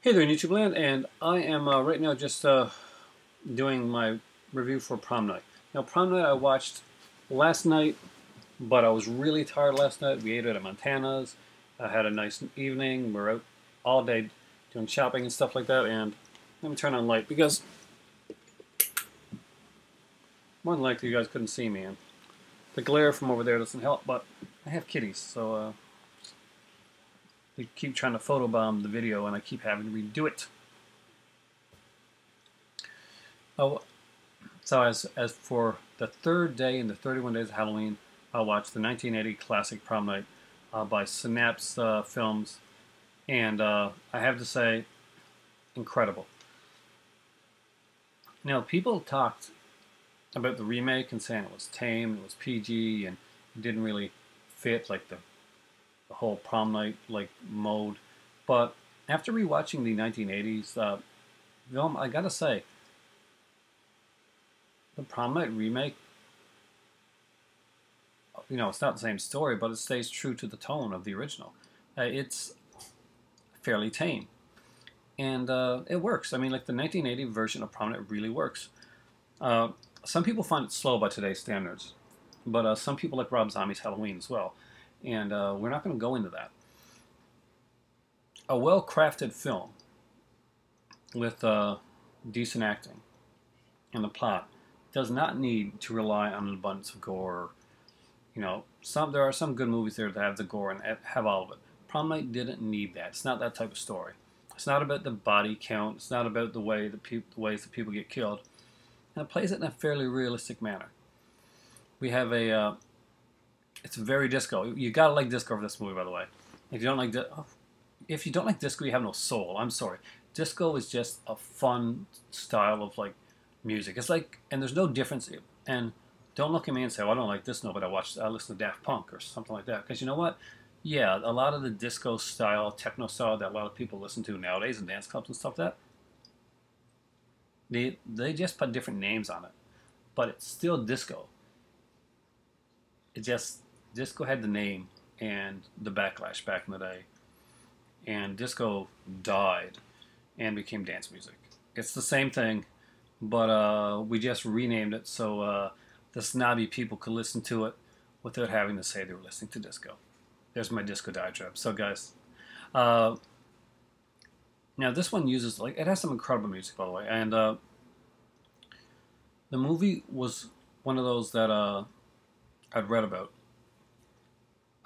Hey there, YouTube land, and I am right now just doing my review for Prom Night. Now, Prom Night I watched last night, but I was really tired last night. We ate at Montana's. I had a nice evening. We're out all day doing shopping and stuff like that, and let me turn on light because more than likely you guys couldn't see me, and the glare from over there doesn't help, but I have kitties, so they keep trying to photobomb the video, and I keep having to redo it. Oh, so as for the third day in the 31 Days of Halloween, I watched the 1980 classic Prom Night by Synapse Films, and I have to say, incredible. Now, people talked about the remake and saying it was tame, it was PG, and it didn't really fit like the whole Prom Night like mode. But after rewatching the 1980s film, I gotta say, the Prom Night remake, you know, it's not the same story, but it stays true to the tone of the original. It's fairly tame, and it works. I mean, like the 1980 version of Prom Night really works. Some people find it slow by today's standards, but some people like Rob Zombie's Halloween as well, and we're not going to go into that. A well-crafted film with decent acting and the plot does not need to rely on an abundance of gore. You know, there are some good movies there that have the gore and have all of it. Prom Night didn't need that. It's not that type of story. It's not about the body count. It's not about the ways that people get killed. And it plays it in a fairly realistic manner. We have it's very disco. You gotta like disco for this movie, by the way. If you don't like if you don't like disco, you have no soul. I'm sorry. Disco is just a fun style of like music. It's like, and there's no difference. And don't look at me and say, "Well, I don't like this." No, but I listen to Daft Punk or something like that. Because you know what? Yeah, a lot of the disco style, techno style that a lot of people listen to nowadays in dance clubs and stuff like that, they just put different names on it, but it's still disco. It just disco had the name and the backlash back in the day, and disco died and became dance music. It's the same thing, but we just renamed it so the snobby people could listen to it without having to say they were listening to disco. There's my disco diatribe. So, guys, uh, now this one uses it has some incredible music, by the way, and the movie was one of those that I'd read about.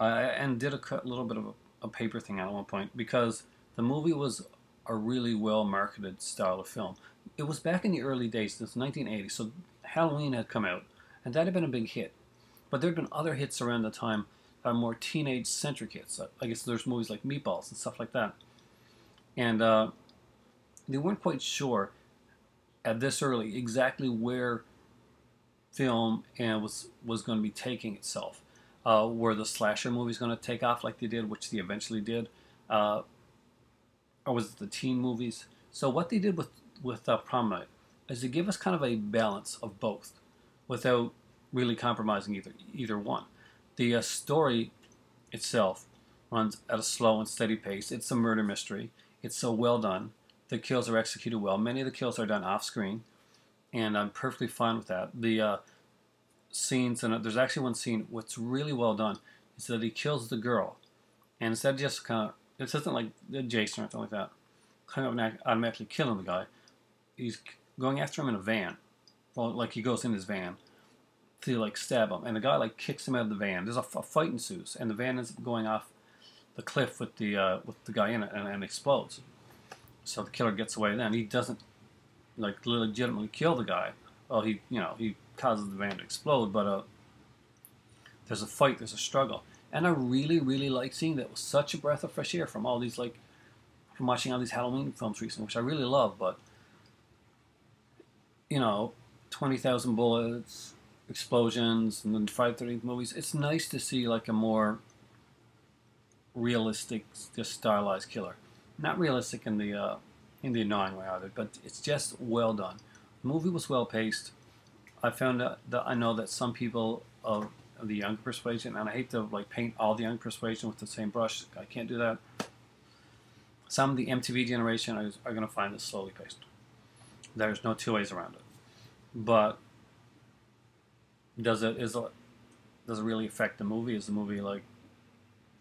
And did a little bit of a paper thing at one point because the movie was a really well marketed style of film. It was back in the early days, this 1980, so Halloween had come out, and that had been a big hit. But there had been other hits around the time, more teenage centric hits. I guess there's movies like Meatballs and stuff like that. And they weren't quite sure at this early exactly where film and was going to be taking itself. Were the slasher movies going to take off like they did, which they eventually did, or was it the teen movies? So what they did with Prom Night is to give us kind of a balance of both, without really compromising either one. The story itself runs at a slow and steady pace. It's a murder mystery. It's so well done. The kills are executed well. Many of the kills are done off screen, and I'm perfectly fine with that. The scenes, and there's actually one scene what's really well done is that he kills the girl, and instead of just kind of, this isn't like Jason or anything like that, kind of automatically killing the guy. He's going after him in a van. Well, like he goes in his van to like stab him, and the guy like kicks him out of the van. There's a fight ensues, and the van ends up going off the cliff with the guy in it, and explodes. So the killer gets away. Then he doesn't like legitimately kill the guy. Well, he causes the van to explode, but there's a fight, there's a struggle, and I really, really like seeing that. It was such a breath of fresh air from all these from watching all these Halloween films recently, which I really love. But 20,000 bullets, explosions, and then Friday the 13th movies. It's nice to see like a more realistic, just stylized killer. Not realistic in the annoying way either, but it's just well done. The movie was well paced. I found that I know that some people of the younger persuasion, and I hate to like paint all the young persuasion with the same brush. I can't do that. Some of the MTV generation are going to find this slowly paced. There's no two ways around it. But does it really affect the movie? Is the movie like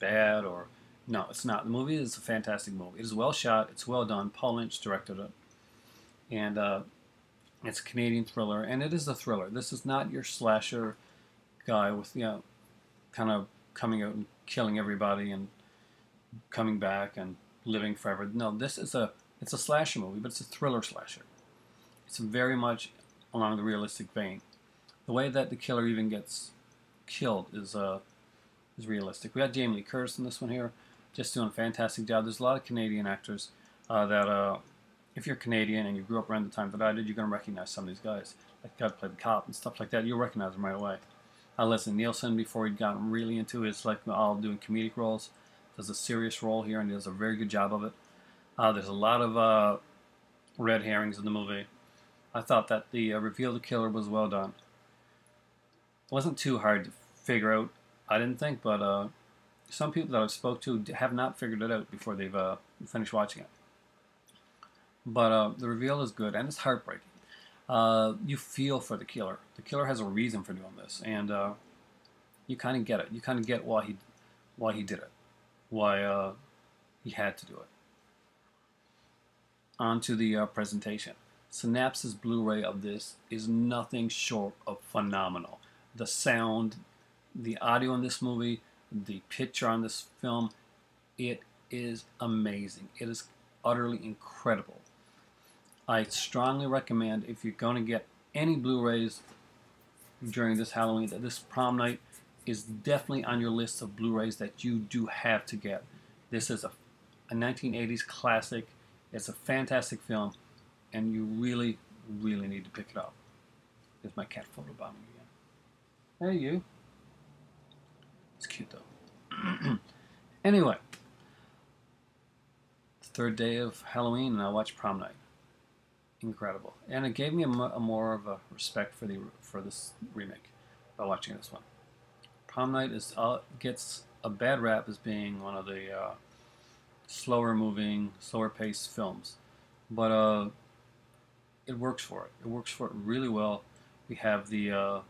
bad or no? It's not. The movie is a fantastic movie. It is well shot. It's well done. Paul Lynch directed it, and it's a Canadian thriller, and it is a thriller. This is not your slasher guy with kind of coming out and killing everybody and coming back and living forever. No, it's a slasher movie, but it's a thriller slasher. It's very much along the realistic vein. The way that the killer even gets killed is realistic. We got Jamie Lee Curtis in this one here, just doing a fantastic job. There's a lot of Canadian actors that, if you're Canadian and you grew up around the time that I did, you're going to recognize some of these guys. Like the guy that played the cop and stuff like that. You'll recognize them right away. Leslie Nielsen, before he'd gotten really into his like all doing comedic roles, does a serious role here and he does a very good job of it. There's a lot of red herrings in the movie. I thought that the reveal of the killer was well done. It wasn't too hard to figure out, I didn't think, but some people that I've spoke to have not figured it out before they've finished watching it. But the reveal is good and it's heartbreaking. You feel for the killer. The killer has a reason for doing this, and you kind of get it. You kind of get why he did it, why he had to do it. On to the presentation. Synapse's Blu-ray of this is nothing short of phenomenal. The sound, the audio in this movie, the picture on this film, it is amazing. It is utterly incredible. I strongly recommend, if you're going to get any Blu-rays during this Halloween, that this Prom Night is definitely on your list of Blu-rays that you do have to get. This is a 1980s classic. It's a fantastic film, and you really, really need to pick it up. There's my cat photobombing again. Hey, you. It's cute, though. Anyway, the third day of Halloween, and I watched Prom Night. Incredible, and it gave me a more of a respect for this remake by watching this one. Prom Night gets a bad rap as being one of the slower moving, slower paced films, but it works for it. It works for it really well. We have the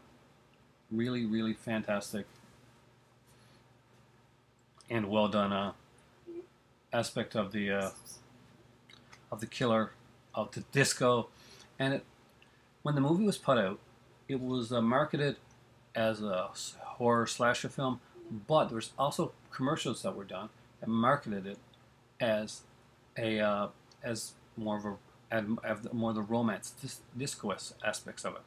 really, really fantastic and well done aspect of the killer, of the disco, and when the movie was put out, it was marketed as a horror slasher film, but there was also commercials that were done that marketed it as as more of more of the romance disco aspects of it,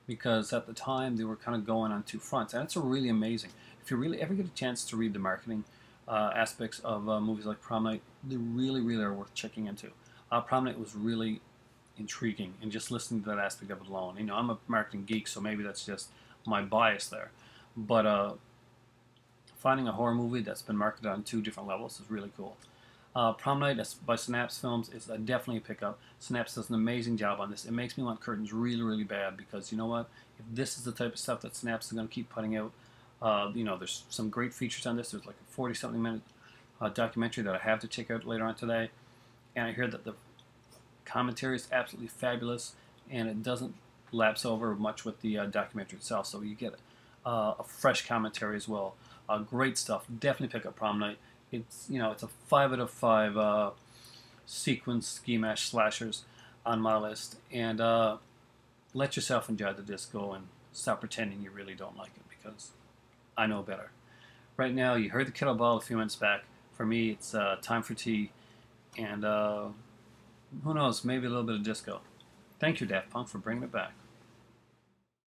because at the time they were kind of going on two fronts, and it's really amazing. If you really ever get a chance to read the marketing aspects of movies like Prom Night, they really, really are worth checking into. Prom Night was really intriguing, and just listening to that aspect of it alone. You know, I'm a marketing geek, so maybe that's just my bias there. But finding a horror movie that's been marketed on two different levels is really cool. Prom Night by Synapse Films is definitely a pickup. Synapse does an amazing job on this. It makes me want curtains really, really bad, because you know what? If this is the type of stuff that Synapse is going to keep putting out, you know, there's some great features on this. There's like a 40-something minute documentary that I have to check out later on today. And I hear that the commentary is absolutely fabulous, and it doesn't lapse over much with the documentary itself. So you get a fresh commentary as well. Great stuff. Definitely pick up Prom Night. It's it's a 5 out of 5 sequence ski mash slashers on my list. And let yourself enjoy the disco and stop pretending you really don't like it, because I know better. Right now, you heard the kettle ball a few minutes back. For me, it's time for tea. And who knows, maybe a little bit of disco. Thank you, Daft Punk, for bringing it back.